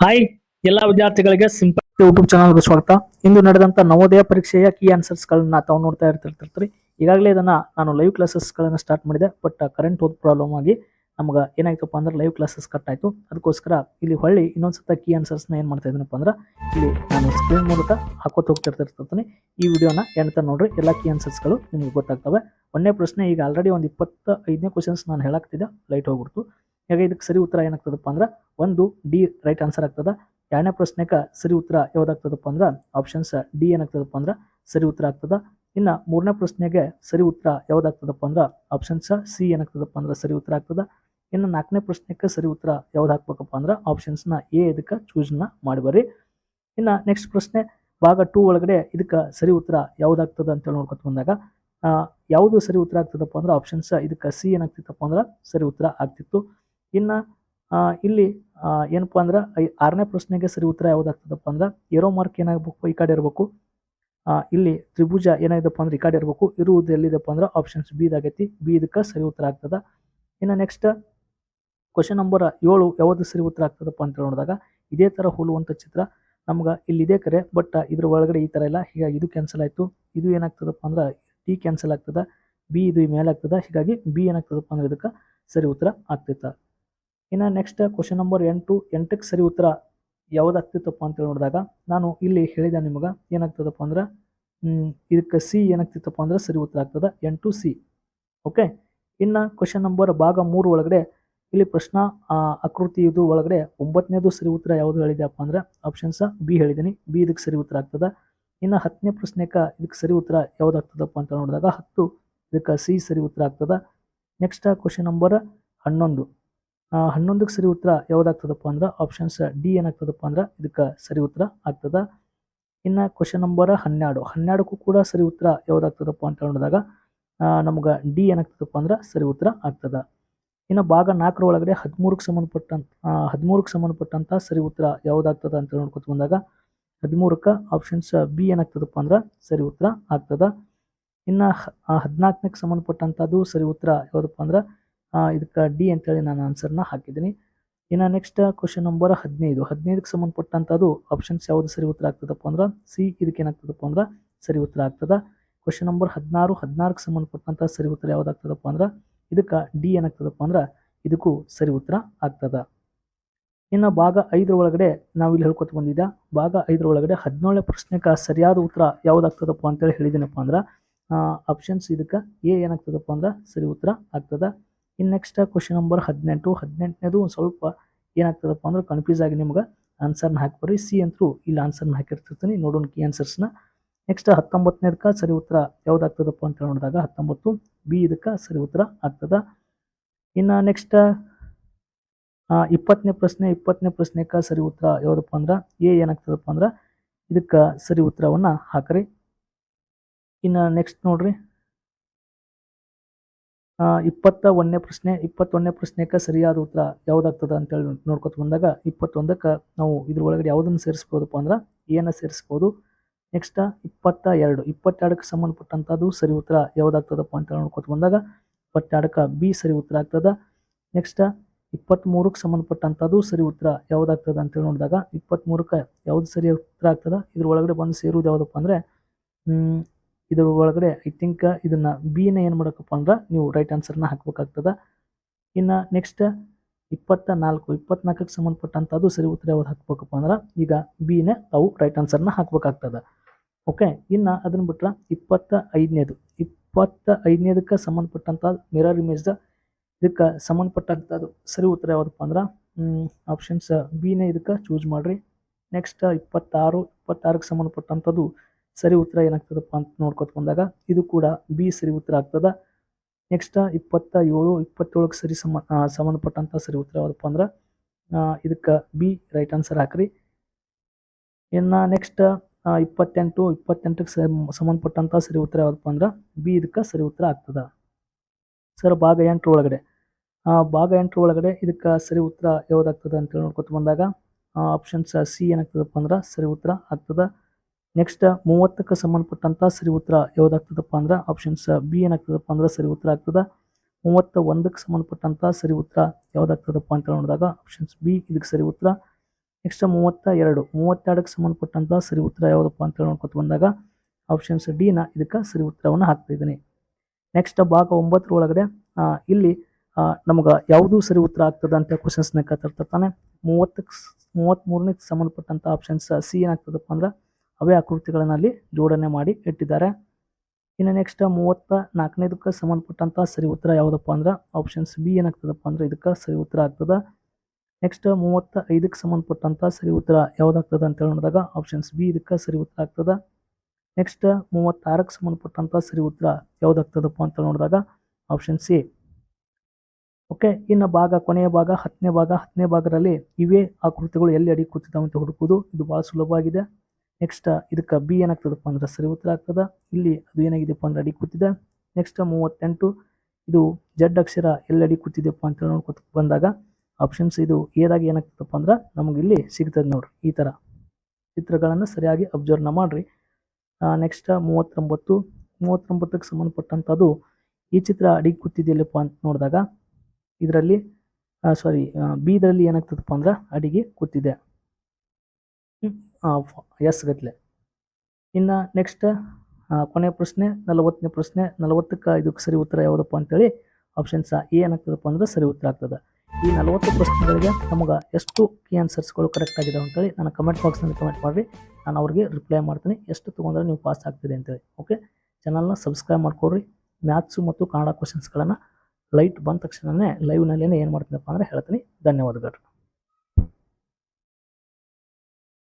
Hi ಎಲ್ಲ ವಿದ್ಯಾರ್ಥಿಗಳಿಗೆ simple YouTube ಚಾನಲ್ಗೆ ಸ್ವಾಗತ. ಇಂದು ನಡೆದಂತ ನವೋದಯ ಪರೀಕ್ಷೆಯ ಕೀ ಆನ್ಸರ್ಸ್ ಗಳನ್ನ ತಾವು ನೋಡ್ತಾ ಇರ್ತಿರ್ತೀರಿ. ಈಗಾಗಲೇ ಇದನ್ನ ನಾನು ಲೈವ್ ಕ್ಲಾಸಸ್ ಗಳನ್ನ ಸ್ಟಾರ್ಟ್ ಮಾಡಿದೆ. ಬಟ್ ಕರೆಂಟ್ ಹೋದ್ ಪ್ರಾಬ್ಲಮ್ ಆಗಿ ನಮ್ಗೆ ಏನಾಯ್ತಪ್ಪ ಅಂದ್ರೆ ಲೈವ್ ಕ್ಲಾಸಸ್ ಕಟ್ ಆಯ್ತು. ಅದಕ್ಕೋಸ್ಕರ ಇಲ್ಲಿ ಹೊಳ್ಳಿ ಇನ್ನೊಂದ್ಸತ ಕೀ ಆನ್ಸರ್ಸ್ ನ ಏನ್ ಮಾಡ್ತಾ ಇದೀನಪ್ಪ ಅಂದ್ರೆ ಇಲ್ಲಿ ನಾನು ಸ್ಕ್ರೀನ್ ಮೂಲಕ ಹಾಕೋತ ಹೋಗ್ತಿರ್ತಿರ್ತೀನಿ. ಈ ವಿಡಿಯೋನ ಎಂತ ನೋಡ್ರಿ, ಎಲ್ಲ ಕೀ ಆನ್ಸರ್ಸ್ ಗಳು ನಿಮ್ಗೆ ಗೊತ್ತಾಗ್ತವೆ. ಒಂದೇ ಪ್ರಶ್ನೆ ಈಗ ಆಲ್ರೆಡಿ ಒಂದು 25ನೇ ಕ್ವಶನ್ಸ್ ನಾನು ಹೇಳಾಕ್ತಿದ್ದೆ, ಲೈಟ್ ಹೋಗ್ಬಿಡ್ತು. ಹಾಗೆ ಇದಕ್ಕೆ ಸರಿ ಉತ್ತರ ಏನಾಗ್ತದಪ್ಪ ಅಂದ್ರೆ ಒಂದು ಡಿ ರೈಟ್ ಆನ್ಸರ್ ಆಗ್ತದ. ಎರಡನೇ ಪ್ರಶ್ನೆಗೆ ಸರಿ ಉತ್ತರ ಯಾವ್ದಾಗ್ತದಪ್ಪ ಅಂದ್ರೆ ಆಪ್ಷನ್ಸ್ ಡಿ ಏನಾಗ್ತದಪ್ಪ ಅಂದ್ರೆ ಸರಿ ಉತ್ತರ ಆಗ್ತದ. ಇನ್ನ ಮೂರನೇ ಪ್ರಶ್ನೆಗೆ ಸರಿ ಉತ್ತರ ಯಾವ್ದಾಗ್ತದಪ್ಪ ಅಂದ್ರೆ ಆಪ್ಷನ್ಸ್ ಸಿ ಏನಾಗ್ತದಪ್ಪ ಅಂದ್ರೆ ಸರಿ ಉತ್ತರ ಆಗ್ತದ. ಇನ್ನು ನಾಲ್ಕನೇ ಪ್ರಶ್ನೆಗೆ ಸರಿ ಉತ್ತರ ಯಾವ್ದು ಹಾಕ್ಬೇಕಪ್ಪ ಅಂದ್ರೆ ಆಪ್ಷನ್ಸ್ ನ ಎ ಇದಕ್ಕೆ ಚೂಸ್ ನ ಮಾಡಿ. ಇನ್ನ ನೆಕ್ಸ್ಟ್ ಪ್ರಶ್ನೆ ಭಾಗ 2 ಒಳಗಡೆ ಇದಕ್ಕೆ ಸರಿ ಉತ್ತರ ಯಾವ್ದಾಗ್ತದ ಅಂತ ನೋಡ್ಕೊತ ಬಂದಾಗ ಯಾವುದು ಸರಿ ಉತ್ತರ ಆಗ್ತದಪ್ಪ ಅಂದ್ರೆ ಆಪ್ಷನ್ಸ್ ಇದಕ್ಕೆ ಸಿ ಏನಾಗ್ತಿತ್ತಪ್ಪ ಅಂದ್ರೆ ಸರಿ ಉತ್ತರ ಆಗ್ತಿತ್ತು. ಇನ್ನ ಇಲ್ಲಿ ಏನಪ್ಪಾ ಅಂದ್ರೆ 6ನೇ ಪ್ರಶ್ನೆಗೆ ಸರಿ ಉತ್ತರ ಯಾವ್ದಾಗ್ತದಪ್ಪ ಅಂದ್ರೆ ಏರೋ ಮಾರ್ಕ್ ಏನಾಗಬೇಕು, ಈ ಕಡೆ ಇರಬೇಕು. ಇಲ್ಲಿ ತ್ರಿಭುಜ ಏನಾಗಿದಪ್ಪ ಅಂದ್ರೆ ಈ ಕಡೆ ಇರಬೇಕು. ಇರುವುದು ಎಲ್ಲಿದಪ್ಪ ಅಂದ್ರೆ ಆಪ್ಷನ್ಸ್ ಬಿ ದಾಗೈತಿ. ಬಿ ಇದಕ್ಕೆ ಸರಿ ಉತ್ತರ ಆಗ್ತದ. ಇನ್ನು ನೆಕ್ಸ್ಟ್ ಕ್ವಶನ್ ನಂಬರ್ 7 ಯಾವ್ದು ಸರಿ ಉತ್ತರ ಆಗ್ತದಪ್ಪ ಅಂತ ನೋಡಿದಾಗ ಇದೇ ತರ ಹೋಲುವಂತ ಚಿತ್ರ ನಮ್ಗೆ ಇಲ್ಲಿ ಇದೆ ಕರೆ, ಬಟ್ ಇದ್ರ ಒಳಗಡೆ ಈ ತರ ಇಲ್ಲ. ಹೀಗಾಗಿ ಇದು ಕ್ಯಾನ್ಸಲ್ ಆಯ್ತು. ಇದು ಏನಾಗ್ತದಪ್ಪ ಅಂದ್ರೆ ಟಿ ಕ್ಯಾನ್ಸಲ್ ಆಗ್ತದ. ಬಿ ಇದು ಮೇಲೆ ಆಗ್ತದ. ಹೀಗಾಗಿ ಬಿ ಏನಾಗ್ತದಪ್ಪ ಅಂದ್ರೆ ಇದಕ್ಕೆ ಸರಿ ಉತ್ತರ ಆಗ್ತೈತ. ಇನ್ನು ನೆಕ್ಸ್ಟ್ ಕ್ವಶನ್ ನಂಬರ್ 8ಕ್ಕೆ ಸರಿ ಉತ್ತರ ಯಾವ್ದಾಗ್ತಿತ್ತಪ್ಪ ಅಂತ ನೋಡಿದಾಗ ನಾನು ಇಲ್ಲಿ ಹೇಳಿದೆ ನಿಮ್ಗೆ ಏನಾಗ್ತದಪ್ಪ ಅಂದ್ರೆ ಇದಕ್ಕೆ ಸಿ ಏನಾಗ್ತಿತ್ತಪ್ಪ ಅಂದ್ರೆ ಸರಿ ಉತ್ತರ ಆಗ್ತದ 8 ಸಿ. ಓಕೆ. ಇನ್ನ ಕ್ವಶನ್ ನಂಬರ್ ಭಾಗ 3 ಒಳಗಡೆ ಇಲ್ಲಿ ಪ್ರಶ್ನಾ ಆಕೃತಿ ಇದು ಒಳಗಡೆ 9ನೇದು ಸರಿ ಉತ್ತರ ಯಾವ್ದು ಹೇಳಿದೆಪ್ಪ ಅಂದ್ರೆ ಆಪ್ಷನ್ಸ್ ಬಿ ಹೇಳಿದ್ದೀನಿ. ಬಿ ಇದಕ್ಕೆ ಸರಿ ಉತ್ತರ ಆಗ್ತದ. ಇನ್ನು 10ನೇ ಪ್ರಶ್ನೆಕ ಇದಕ್ಕೆ ಸರಿ ಉತ್ತರ ಯಾವ್ದಾಗ್ತದಪ್ಪ ಅಂತ ನೋಡಿದಾಗ 10 ಇದಕ್ಕೆ ಸಿ ಸರಿ ಉತ್ತರ ಆಗ್ತದ. ನೆಕ್ಸ್ಟ್ ಕ್ವಶನ್ ನಂಬರ್ 11 11ಕ್ಕೆ ಸರಿ ಉತ್ತರ ಯಾವ್ದಾಗ್ತದಪ್ಪ ಅಂದ್ರೆ ಆಪ್ಷನ್ಸ್ ಡಿ ಏನಾಗ್ತದಪ್ಪ ಅಂದ್ರೆ ಇದಕ್ಕೆ ಸರಿ ಉತ್ತರ ಆಗ್ತದ. ಇನ್ನು ಕ್ವಶನ್ ನಂಬರ್ 12ಕ್ಕೂ ಕೂಡ ಸರಿ ಉತ್ತರ ಯಾವ್ದಾಗ್ತದಪ್ಪ ಅಂತ ನೋಡಿದಾಗ ನಮ್ಗೆ ಡಿ ಏನಾಗ್ತದಪ್ಪ ಅಂದ್ರೆ ಸರಿ ಉತ್ತರ ಆಗ್ತದ. ಇನ್ನು ಭಾಗ 4 ಒಳಗಡೆ 13ಕ್ಕೆ ಸಂಬಂಧಪಟ್ಟಂತ ಸರಿ ಉತ್ತರ ಯಾವ್ದಾಗ್ತದ ಅಂತ ನೋಡ್ಕೊತ ಬಂದಾಗ 13ಕ್ಕೆ ಆಪ್ಷನ್ಸ್ ಬಿ ಏನಾಗ್ತದಪ್ಪ ಅಂದ್ರೆ ಸರಿ ಉತ್ತರ ಆಗ್ತದ. ಇನ್ನು 14ಕ್ಕೆ ಸಂಬಂಧಪಟ್ಟಂತದ್ದು ಸರಿ ಉತ್ತರ ಯಾವ್ದಪ್ಪ ಅಂದ್ರೆ ಇದಕ್ಕೆ ಡಿ ಅಂತೇಳಿ ನಾನು ಆನ್ಸರ್ನ ಹಾಕಿದ್ದೀನಿ. ಇನ್ನು ನೆಕ್ಸ್ಟ್ ಕ್ವಶನ್ ನಂಬರ್ 15ಕ್ಕೆ ಸಂಬಂಧಪಟ್ಟಂತದ್ದು ಆಪ್ಷನ್ಸ್ ಯಾವ್ದು ಸರಿ ಉತ್ತರ ಆಗ್ತದಪ್ಪ ಅಂದ್ರೆ ಸಿ ಇದಕ್ಕೆ ಏನಾಗ್ತದಪ್ಪ ಅಂದ್ರೆ ಸರಿ ಉತ್ತರ ಆಗ್ತದ. ಕ್ವಶನ್ ನಂಬರ್ 16ಕ್ಕೆ ಸಂಬಂಧಪಟ್ಟಂತ ಸರಿ ಉತ್ತರ ಯಾವ್ದಾಗ್ತದಪ್ಪ ಅಂದ್ರೆ ಇದಕ್ಕೆ ಡಿ ಏನಾಗ್ತದಪ್ಪ ಅಂದ್ರೆ ಇದಕ್ಕೂ ಸರಿ ಉತ್ತರ ಆಗ್ತದ. ಇನ್ನು ಭಾಗ 5 ಒಳಗಡೆ ನಾವು ಇಲ್ಲಿ ಹೇಳ್ಕೊತ ಬಂದಿದ್ದ ಭಾಗ 5 ಒಳಗಡೆ 17ನೇ ಪ್ರಶ್ನೆಗೆ ಸರಿಯಾದ ಉತ್ತರ ಯಾವ್ದಾಗ್ತದಪ್ಪ ಅಂತೇಳಿ ಹೇಳಿದ್ದೀನಪ್ಪ ಅಂದ್ರೆ ಆಪ್ಷನ್ಸ್ ಇದಕ್ಕೆ ಎ ಏನಾಗ್ತದಪ್ಪ ಅಂದ್ರೆ ಸರಿ ಉತ್ತರ ಆಗ್ತದ. ಇನ್ನು ನೆಕ್ಸ್ಟ್ ಕ್ವಶನ್ ನಂಬರ್ 18ನೇದು ಒಂದು ಸ್ವಲ್ಪ ಏನಾಗ್ತದಪ್ಪ ಅಂದ್ರೆ ಕನ್ಫ್ಯೂಸ್ ಆಗಿ ನಿಮ್ಗೆ ಆನ್ಸರ್ನ ಹಾಕ್ಬರ್ರಿ. ಸಿ ಅಂತೂ ಇಲ್ಲಿ ಆನ್ಸರ್ನ ಹಾಕಿರ್ತಿರ್ತೀನಿ, ನೋಡೋಣ ಕೀ ಆನ್ಸರ್ಸ್ನ. ನೆಕ್ಸ್ಟ್ 19ನೇದಕ್ಕೆ ಸರಿ ಉತ್ತರ ಯಾವ್ದಾಗ್ತದಪ್ಪ ಅಂತ ನೋಡಿದಾಗ 19 ಬಿ ಇದಕ್ಕೆ ಸರಿ ಉತ್ತರ ಆಗ್ತದ. ಇನ್ನು ನೆಕ್ಸ್ಟ್ 20ನೇ ಪ್ರಶ್ನೆಗೆ ಸರಿ ಉತ್ತರ ಯಾವ್ದಪ್ಪ ಅಂದ್ರೆ ಎ ಏನಾಗ್ತದಪ್ಪ ಅಂದ್ರೆ ಇದಕ್ಕೆ ಸರಿ ಉತ್ತರವನ್ನ ಹಾಕ್ರಿ. ಇನ್ನು ನೆಕ್ಸ್ಟ್ ನೋಡ್ರಿ 21ನೇ ಪ್ರಶ್ನೆಗೆ ಸರಿಯಾದ ಉತ್ತರ ಯಾವ್ದಾಗ್ತದ ಅಂತೇಳಿ ನೋಡ್ಕೊತ ಬಂದಾಗ 21ಕ್ಕೆ ನಾವು ಇದ್ರ ಒಳಗಡೆ ಯಾವ್ದನ್ನು ಸೇರಿಸ್ಬೋದಪ್ಪ ಅಂದ್ರೆ ಎನ ಸೇರಿಸ್ಬೋದು. ನೆಕ್ಸ್ಟ್ 22ಕ್ಕೆ ಸಂಬಂಧಪಟ್ಟಂತದ್ದು ಸರಿ ಉತ್ತರ ಯಾವ್ದಾಗ್ತದಪ್ಪ ಅಂತ ನೋಡ್ಕೊತ ಬಂದಾಗ 22ಕ್ಕೆ ಬಿ ಸರಿ ಉತ್ತರ ಆಗ್ತದ. ನೆಕ್ಸ್ಟ್ 23ಕ್ಕೆ ಸಂಬಂಧಪಟ್ಟಂತದ್ದು ಸರಿ ಉತ್ತರ ಯಾವ್ದಾಗ್ತದ ಅಂತೇಳಿ ನೋಡಿದಾಗ 23ಕ್ಕೆ ಯಾವ್ದು ಸರಿ ಉತ್ತರ ಆಗ್ತದ. ಇದ್ರ ಒಳಗಡೆ ಬಂದು ಸೇರುವುದು ಯಾವ್ದಪ್ಪ ಅಂದ್ರೆ ಇದ್ರ ಒಳಗಡೆ ಐ ಥಿಂಕ್ ಇದನ್ನ ಬಿನ ಏನ್ ಮಾಡಬೇಕಪ್ಪ ಅಂದ್ರೆ ನೀವು ರೈಟ್ ಆನ್ಸರ್ನ ಹಾಕ್ಬೇಕಾಗ್ತದ. ಇನ್ನು ನೆಕ್ಸ್ಟ್ 24ಕ್ಕೆ ಸಂಬಂಧಪಟ್ಟಂತದ್ದು ಸರಿ ಉತ್ತರ ಯಾವ್ದು ಹಾಕ್ಬೇಕಪ್ಪ ಅಂದ್ರೆ ಈಗ ಬಿನೇ ತಾವು ರೈಟ್ ಆನ್ಸರ್ನ ಹಾಕ್ಬೇಕಾಗ್ತದ. ಓಕೆ. ಇನ್ನು ಅದನ್ನ ಬಿಟ್ರೆ 25ನೇದಕ್ಕೆ ಸಂಬಂಧಪಟ್ಟಂತ ಮಿರರ್ ಇಮೇಜ್ ಇದಕ್ಕೆ ಸಂಬಂಧಪಟ್ಟಂತದ್ದು ಸರಿ ಉತ್ತರ ಯಾವ್ದಪ್ಪ ಅಂದ್ರೆ ಆಪ್ಷನ್ಸ್ ಬಿನೇ ಇದಕ್ಕೆ ಚೂಸ್ ಮಾಡ್ರಿ. ನೆಕ್ಸ್ಟ್ 26ಕ್ಕೆ ಸಂಬಂಧಪಟ್ಟಂತದ್ದು ಸರಿ ಉತ್ತರ ಏನಾಗ್ತದಪ್ಪ ಅಂತ ನೋಡ್ಕೊತ ಬಂದಾಗ ಇದು ಕೂಡ ಬಿ ಸರಿ ಉತ್ತರ ಆಗ್ತದ. ನೆಕ್ಸ್ಟ್ 27ಕ್ಕೆ ಸಂಬಂಧಪಟ್ಟಂತ ಸರಿ ಉತ್ತರ ಯಾವ್ದಪ್ಪ ಅಂದ್ರೆ ಇದಕ್ಕೆ ಬಿ ರೈಟ್ ಆನ್ಸರ್ ಹಾಕ್ರಿ. ಇನ್ನು ನೆಕ್ಸ್ಟ್ 28ಕ್ಕೆ ಸಂಬಂಧಪಟ್ಟಂತ ಸರಿ ಉತ್ತರ ಯಾವ್ದಪ್ಪ ಅಂದ್ರೆ ಬಿ ಇದಕ್ಕೆ ಸರಿ ಉತ್ತರ ಆಗ್ತದ. ಸರ್ ಭಾಗ 8 ಒಳಗಡೆ ಇದಕ್ಕೆ ಸರಿ ಉತ್ತರ ಯಾವ್ದಾಗ್ತದ ಅಂತೇಳಿ ನೋಡ್ಕೊತ ಬಂದಾಗ ಆಪ್ಷನ್ಸ್ ಸಿ ಏನಾಗ್ತದಪ್ಪ ಅಂದ್ರೆ ಸರಿ ಉತ್ತರ ಆಗ್ತದ. ನೆಕ್ಸ್ಟ್ 30ಕ್ಕೆ ಸಂಬಂಧಪಟ್ಟಂತ ಸರಿ ಉತ್ತರ ಯಾವ್ದಾಗ್ತದಪ್ಪ ಅಂದ್ರೆ ಆಪ್ಷನ್ಸ್ ಬಿ ಏನಾಗ್ತದಪ್ಪ ಅಂದ್ರೆ ಸರಿ ಉತ್ತರ ಆಗ್ತದ. 31ಕ್ಕೆ ಸಂಬಂಧಪಟ್ಟಂತ ಸರಿ ಉತ್ತರ ಯಾವ್ದಾಗ್ತದಪ್ಪ ಅಂತ ನೋಡಿದಾಗ ಆಪ್ಷನ್ಸ್ ಬಿ ಇದಕ್ಕೆ ಸರಿ ಉತ್ತರ. ನೆಕ್ಸ್ಟ್ 32ಕ್ಕೆ ಸಂಬಂಧಪಟ್ಟಂತಹ ಸರಿ ಉತ್ತರ ಯಾವುದಪ್ಪ ಅಂತ ಹೇಳಿ ನೋಡ್ಕೊತ ಬಂದಾಗ ಆಪ್ಷನ್ಸ್ ಡಿ ನ ಇದಕ್ಕೆ ಸರಿ ಉತ್ತರವನ್ನು ಹಾಕ್ತಾ ಇದ್ದೀನಿ. ನೆಕ್ಸ್ಟ್ ಭಾಗ 9 ಒಳಗಡೆ ಇಲ್ಲಿ ನಮಗೆ ಯಾವುದು ಸರಿ ಉತ್ತರ ಆಗ್ತದೆ ಅಂತ ಕ್ವಶನ್ಸ್ನ ಕೇಳ್ತಿರ್ತಾನೆ. 33ನೇ ಸಂಬಂಧಪಟ್ಟಂತ ಆಪ್ಷನ್ಸ್ ಸಿ ಏನಾಗ್ತದಪ್ಪ ಅಂದ್ರೆ ಅವೇ ಆಕೃತಿಗಳನ್ನ ಅಲ್ಲಿ ಜೋಡಣೆ ಮಾಡಿ ಇಟ್ಟಿದ್ದಾರೆ. ಇನ್ನು ನೆಕ್ಸ್ಟ್ 34ನೇದಕ್ಕೆ ಸಂಬಂಧಪಟ್ಟಂತ ಸರಿ ಉತ್ತರ ಯಾವುದಪ್ಪ ಅಂದ್ರೆ ಆಪ್ಷನ್ಸ್ ಬಿ ಏನಾಗ್ತದಪ್ಪ ಅಂದ್ರೆ ಇದಕ್ಕೆ ಸರಿ ಉತ್ತರ ಆಗ್ತದೆ. ನೆಕ್ಸ್ಟ್ 35ಕ್ಕೆ ಸಂಬಂಧಪಟ್ಟಂತ ಸರಿ ಉತ್ತರ ಯಾವ್ದಾಗ್ತದೆ ಅಂತ ಹೇಳಿ ನೋಡಿದಾಗ ಆಪ್ಷನ್ಸ್ ಬಿ ಇದಕ್ಕೆ ಸರಿ ಉತ್ತರ ಆಗ್ತದೆ. ನೆಕ್ಸ್ಟ್ 36ಕ್ಕೆ ಸಂಬಂಧಪಟ್ಟಂತ ಸರಿ ಉತ್ತರ ಯಾವ್ದಾಗ್ತದಪ್ಪ ಅಂತ ನೋಡಿದಾಗ ಆಪ್ಷನ್ ಸಿ. ಓಕೆ, ಇನ್ನು ಕೊನೆಯ ಭಾಗ 10ನೇ ಭಾಗದಲ್ಲಿ ಇವೇ ಆಕೃತಿಗಳು ಎಲ್ಲಿ ಅಡಿ ಕೂತಿದ್ದಾವೆ ಅಂತ ಹುಡುಕುವುದು. ಇದು ಬಹಳ ಸುಲಭವಾಗಿದೆ. ನೆಕ್ಸ್ಟ್ ಇದಕ್ಕೆ ಬಿ ಏನಾಗ್ತದಪ್ಪ ಅಂದ್ರೆ ಸರಿ ಉತ್ತರ ಆಗ್ತದೆ. ಇಲ್ಲಿ ಅದು ಏನಾಗಿದೆಪ್ಪ ಅಂದ್ರೆ ಅಡಿ ಕೂತಿದೆ. ನೆಕ್ಸ್ಟ್ 38 ಇದು ಜಡ್ ಅಕ್ಷರ ಎಲ್ಲಿ ಅಡಿ ಕೂತಿದೆಪ್ಪ ಅಂತ ಹೇಳಿ ನೋಡ್ಕೊತ ಬಂದಾಗ ಆಪ್ಷನ್ಸ್ ಇದು ಏದಾಗಿ ಏನಾಗ್ತದಪ್ಪ ಅಂದ್ರೆ ನಮಗೆ ಇಲ್ಲಿ ಸಿಗ್ತದೆ ನೋಡ್ರಿ. ಈ ಥರ ಚಿತ್ರಗಳನ್ನು ಸರಿಯಾಗಿ ಅಬ್ಸರ್ವ್ನ ಮಾಡ್ರಿ. ನೆಕ್ಸ್ಟ್ 39ಕ್ಕೆ ಸಂಬಂಧಪಟ್ಟಂಥದ್ದು ಈ ಚಿತ್ರ ಅಡಿ ಕೂತಿದೆಯಲ್ಲಪ್ಪ ಅಂತ ನೋಡಿದಾಗ ಇದರಲ್ಲಿ ಬಿ ಇದರಲ್ಲಿ ಏನಾಗ್ತದಪ್ಪ ಅಂದ್ರೆ ಅಡಿಗೆ ಕೂತಿದೆ ಎಸ್ ಗಟ್ಲೆ. ಇನ್ನು ನೆಕ್ಸ್ಟ್ ಕೊನೆಯ ಪ್ರಶ್ನೆ 40ನೇ ಪ್ರಶ್ನೆ. 40ಕ್ಕೆ ಇದಕ್ಕೆ ಸರಿ ಉತ್ತರ ಯಾವುದಪ್ಪ ಅಂತೇಳಿ ಆಪ್ಷನ್ಸ್ ಎ ಏನಾಗ್ತದಪ್ಪ ಅಂದ್ರೆ ಸರಿ ಉತ್ತರ ಆಗ್ತದೆ. ಈ 40 ಪ್ರಶ್ನೆಗಳಿಗೆ ನಮಗೆ ಎಷ್ಟು ಕೀ ಆನ್ಸರ್ಸ್ಗಳು ಕರೆಕ್ಟ್ ಆಗಿದೆ ಅಂತೇಳಿ ನಾನು ಕಮೆಂಟ್ ಬಾಕ್ಸ್ನಲ್ಲಿ ಕಮೆಂಟ್ ಮಾಡಿರಿ. ನಾನು ಅವ್ರಿಗೆ ರಿಪ್ಲೈ ಮಾಡ್ತೀನಿ ಎಷ್ಟು ತೊಗೊಂಡ್ರೆ ನೀವು ಪಾಸ್ ಆಗ್ತಿದೆ ಅಂತೇಳಿ. ಓಕೆ, ಚಾನಲ್ನ ಸಬ್ಸ್ಕ್ರೈಬ್ ಮಾಡ್ಕೊಡ್ರಿ. ಮ್ಯಾಥ್ಸು ಮತ್ತು ಕನ್ನಡ ಕ್ವಶನ್ಸ್ಗಳನ್ನು ಲೈಟ್ ಬಂದ ತಕ್ಷಣವೇ ಲೈವ್ನಲ್ಲೇ ಏನು ಮಾಡ್ತೀನಪ್ಪ ಅಂದರೆ ಹೇಳ್ತೀನಿ. ಧನ್ಯವಾದಗಳು.